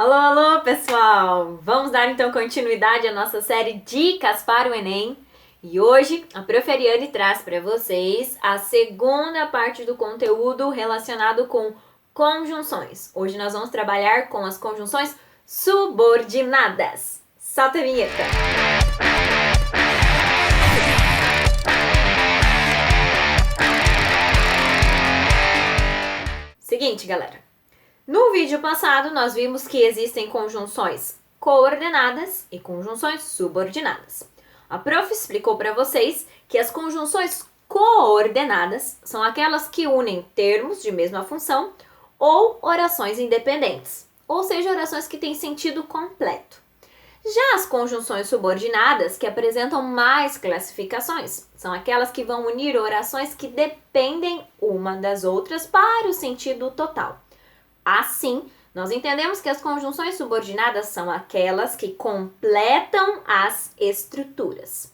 Alô, alô, pessoal! Vamos dar então continuidade à nossa série Dicas para o Enem. E hoje a Prof. Ariane traz para vocês a segunda parte do conteúdo relacionado com conjunções. Hoje nós vamos trabalhar com as conjunções subordinadas. Solta a vinheta! Seguinte, galera. No vídeo passado, nós vimos que existem conjunções coordenadas e conjunções subordinadas. A prof explicou para vocês que as conjunções coordenadas são aquelas que unem termos de mesma função ou orações independentes, ou seja, orações que têm sentido completo. Já as conjunções subordinadas, que apresentam mais classificações, são aquelas que vão unir orações que dependem uma das outras para o sentido total. Assim, nós entendemos que as conjunções subordinadas são aquelas que completam as estruturas.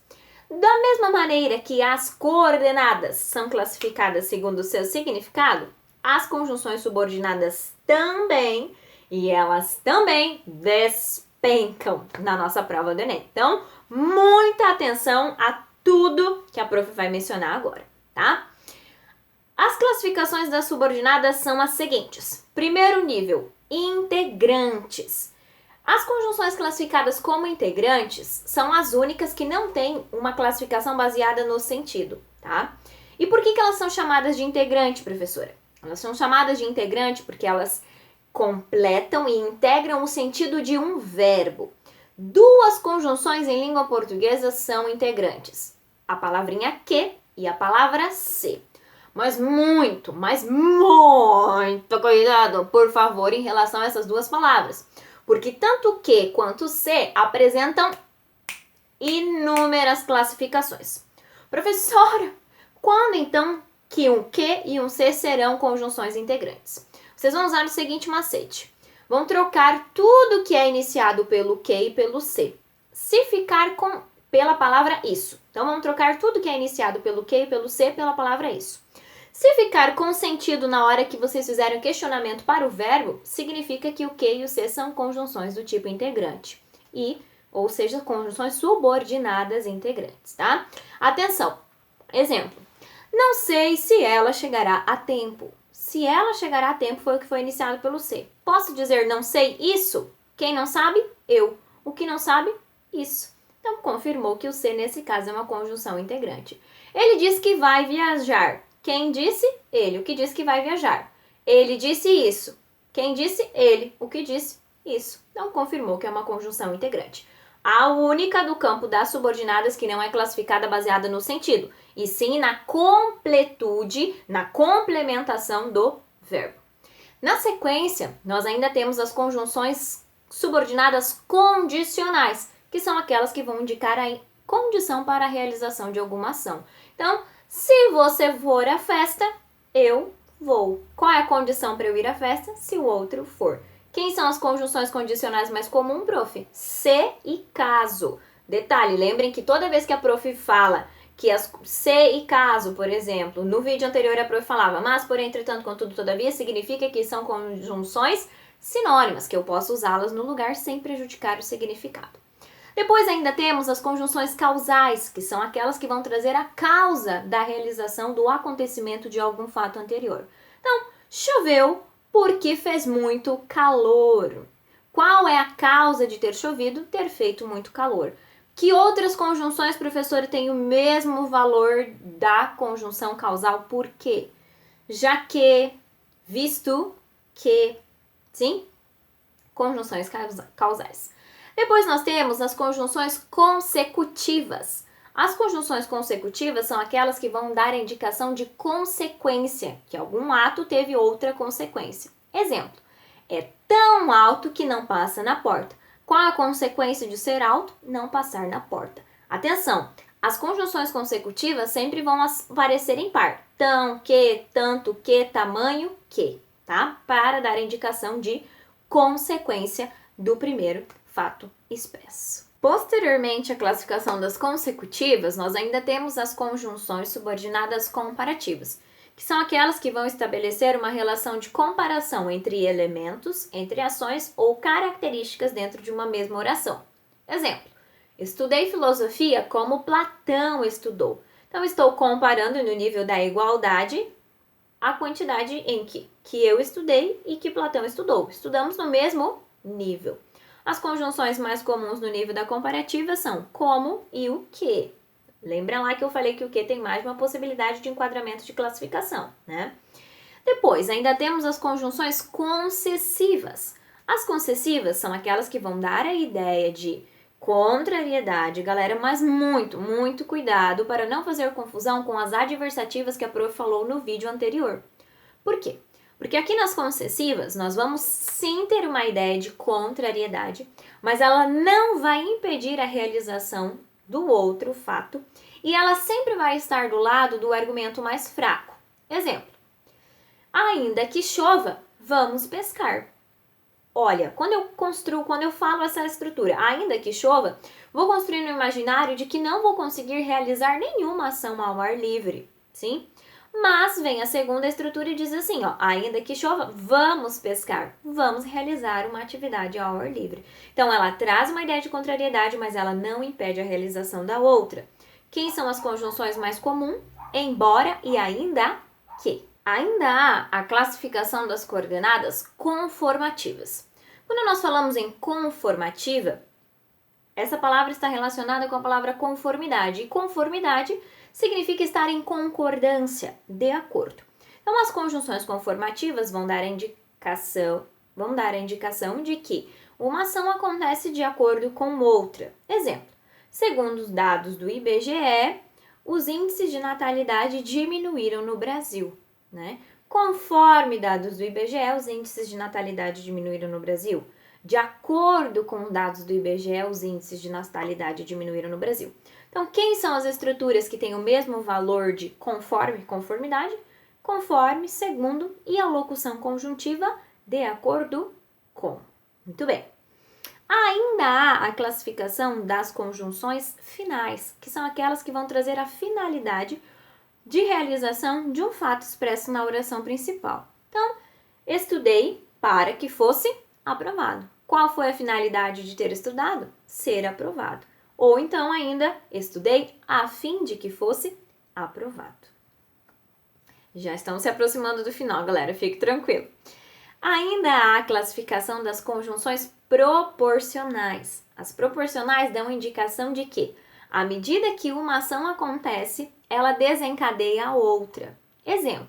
Da mesma maneira que as coordenadas são classificadas segundo o seu significado, as conjunções subordinadas também, e elas também despencam na nossa prova do Enem. Então, muita atenção a tudo que a prof vai mencionar agora, tá? As classificações das subordinadas são as seguintes. Primeiro nível, integrantes. As conjunções classificadas como integrantes são as únicas que não têm uma classificação baseada no sentido, tá? E por que elas são chamadas de integrante, professora? Elas são chamadas de integrante porque elas completam e integram o sentido de um verbo. Duas conjunções em língua portuguesa são integrantes. A palavrinha que e a palavra se. Mas muito cuidado, por favor, em relação a essas duas palavras. Porque tanto que quanto se apresentam inúmeras classificações. Professora, quando então que um que e um se serão conjunções integrantes? Vocês vão usar o seguinte macete. Vão trocar tudo que é iniciado pelo que e pelo se. Se ficar pela palavra isso. Então, vamos trocar tudo que é iniciado pelo que e pelo se pela palavra isso. Se ficar com sentido na hora que vocês fizerem o questionamento para o verbo, significa que o que e o se são conjunções do tipo integrante. Ou seja, conjunções subordinadas integrantes, tá? Atenção! Exemplo. Não sei se ela chegará a tempo. Se ela chegará a tempo foi o que foi iniciado pelo se. Posso dizer não sei isso? Quem não sabe? Eu. O que não sabe? Isso. Então, confirmou que o se, nesse caso, é uma conjunção integrante. Ele diz que vai viajar. Quem disse? Ele. O que disse que vai viajar? Ele disse isso. Quem disse? Ele. O que disse? Isso. Então, confirmou que é uma conjunção integrante. A única do campo das subordinadas que não é classificada baseada no sentido, e sim na completude, na complementação do verbo. Na sequência, nós ainda temos as conjunções subordinadas condicionais, que são aquelas que vão indicar a condição para a realização de alguma ação. Então, se você for à festa, eu vou. Qual é a condição para eu ir à festa? Se o outro for. Quem são as conjunções condicionais mais comuns, prof? Se e caso. Detalhe, lembrem que toda vez que a prof fala que as se e caso, por exemplo, no vídeo anterior a prof falava, mas, porém, entretanto, contudo, todavia, significa que são conjunções sinônimas, que eu posso usá-las no lugar sem prejudicar o significado. Depois ainda temos as conjunções causais, que são aquelas que vão trazer a causa da realização do acontecimento de algum fato anterior. Então, choveu porque fez muito calor. Qual é a causa de ter chovido? Ter feito muito calor. Que outras conjunções, professor, têm o mesmo valor da conjunção causal? Por quê? Já que, visto que, sim? Conjunções causais. Depois nós temos as conjunções consecutivas. As conjunções consecutivas são aquelas que vão dar a indicação de consequência, que algum ato teve outra consequência. Exemplo, é tão alto que não passa na porta. Qual a consequência de ser alto? Não passar na porta. Atenção, as conjunções consecutivas sempre vão aparecer em par. Tão, que, tanto, que, tamanho, que, tá? Para dar a indicação de consequência do primeiro fato expresso. Posteriormente à classificação das consecutivas, nós ainda temos as conjunções subordinadas comparativas, que são aquelas que vão estabelecer uma relação de comparação entre elementos, entre ações ou características dentro de uma mesma oração. Exemplo: estudei filosofia como Platão estudou. Então, estou comparando no nível da igualdade a quantidade em que eu estudei e que Platão estudou. Estudamos no mesmo nível. As conjunções mais comuns no nível da comparativa são como e o que. Lembra lá que eu falei que o que tem mais de uma possibilidade de enquadramento de classificação, né? Depois, ainda temos as conjunções concessivas. As concessivas são aquelas que vão dar a ideia de contrariedade, galera, mas muito cuidado para não fazer confusão com as adversativas que a prof falou no vídeo anterior. Por quê? Porque aqui nas concessivas nós vamos sim ter uma ideia de contrariedade, mas ela não vai impedir a realização do outro fato e ela sempre vai estar do lado do argumento mais fraco. Exemplo: ainda que chova, vamos pescar. Olha, quando eu falo essa estrutura, ainda que chova, vou construir no imaginário de que não vou conseguir realizar nenhuma ação ao ar livre, sim? Mas vem a segunda estrutura e diz assim, ó, ainda que chova, vamos pescar, vamos realizar uma atividade ao ar livre. Então, ela traz uma ideia de contrariedade, mas ela não impede a realização da outra. Quem são as conjunções mais comuns? Embora e ainda que. Ainda há a classificação das coordenadas conformativas. Quando nós falamos em conformativa, essa palavra está relacionada com a palavra conformidade. E conformidade significa estar em concordância, de acordo. Então, as conjunções conformativas vão dar a indicação de que uma ação acontece de acordo com outra. Exemplo: segundo os dados do IBGE, os índices de natalidade diminuíram no Brasil, né? Conforme dados do IBGE, os índices de natalidade diminuíram no Brasil. De acordo com dados do IBGE, os índices de natalidade diminuíram no Brasil. Então, quem são as estruturas que têm o mesmo valor de conformidade? Conforme, segundo e a locução conjuntiva de acordo com. Muito bem. Ainda há a classificação das conjunções finais, que são aquelas que vão trazer a finalidade de realização de um fato expresso na oração principal. Então, estudei para que fosse aprovado. Qual foi a finalidade de ter estudado? Ser aprovado. Ou então ainda, estudei a fim de que fosse aprovado. Já estamos se aproximando do final, galera, fique tranquilo. Ainda há a classificação das conjunções proporcionais. As proporcionais dão indicação de que, à medida que uma ação acontece, ela desencadeia a outra. Exemplo: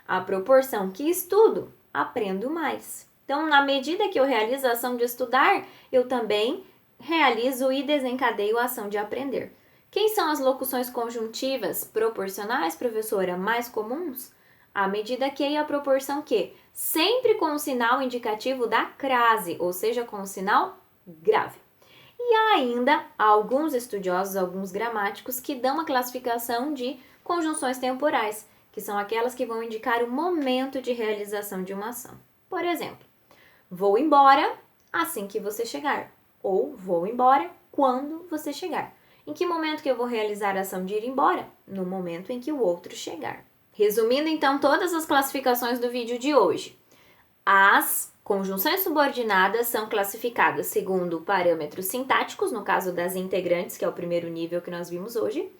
à proporção que estudo, aprendo mais. Então, na medida que eu realizo a ação de estudar, eu também realizo e desencadeio a ação de aprender. Quem são as locuções conjuntivas proporcionais, professora, mais comuns? À medida que e a proporção que, sempre com o sinal indicativo da crase, ou seja, com o sinal grave. E há ainda alguns estudiosos, alguns gramáticos, que dão a classificação de conjunções temporais, que são aquelas que vão indicar o momento de realização de uma ação. Por exemplo, vou embora assim que você chegar, ou vou embora quando você chegar. Em que momento que eu vou realizar a ação de ir embora? No momento em que o outro chegar. Resumindo, então, todas as classificações do vídeo de hoje. As conjunções subordinadas são classificadas segundo parâmetros sintáticos, no caso das integrantes, que é o primeiro nível que nós vimos hoje,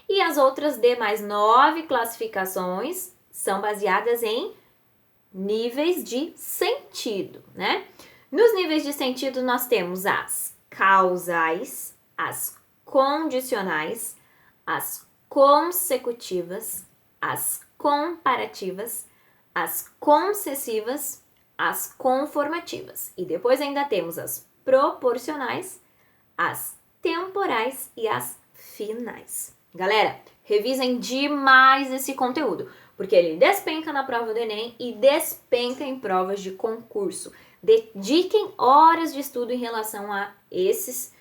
e as outras demais 9 classificações são baseadas em níveis de sentido, né? Nos níveis de sentido nós temos as causais, as condicionais, as consecutivas, as comparativas, as concessivas, as conformativas. E depois ainda temos as proporcionais, as temporais e as finais. Galera, revisem demais esse conteúdo, porque ele despenca na prova do Enem e despenca em provas de concurso. Dediquem horas de estudo em relação a esses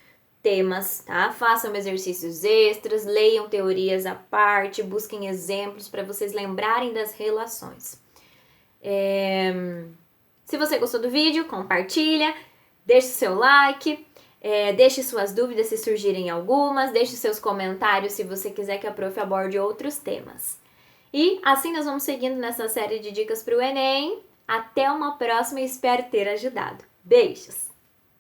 temas, tá? Façam exercícios extras, leiam teorias à parte, busquem exemplos para vocês lembrarem das relações. Se você gostou do vídeo, compartilha, deixe seu like, deixe suas dúvidas se surgirem algumas, deixe seus comentários se você quiser que a prof aborde outros temas. E assim nós vamos seguindo nessa série de dicas para o Enem. Até uma próxima e espero ter ajudado. Beijos!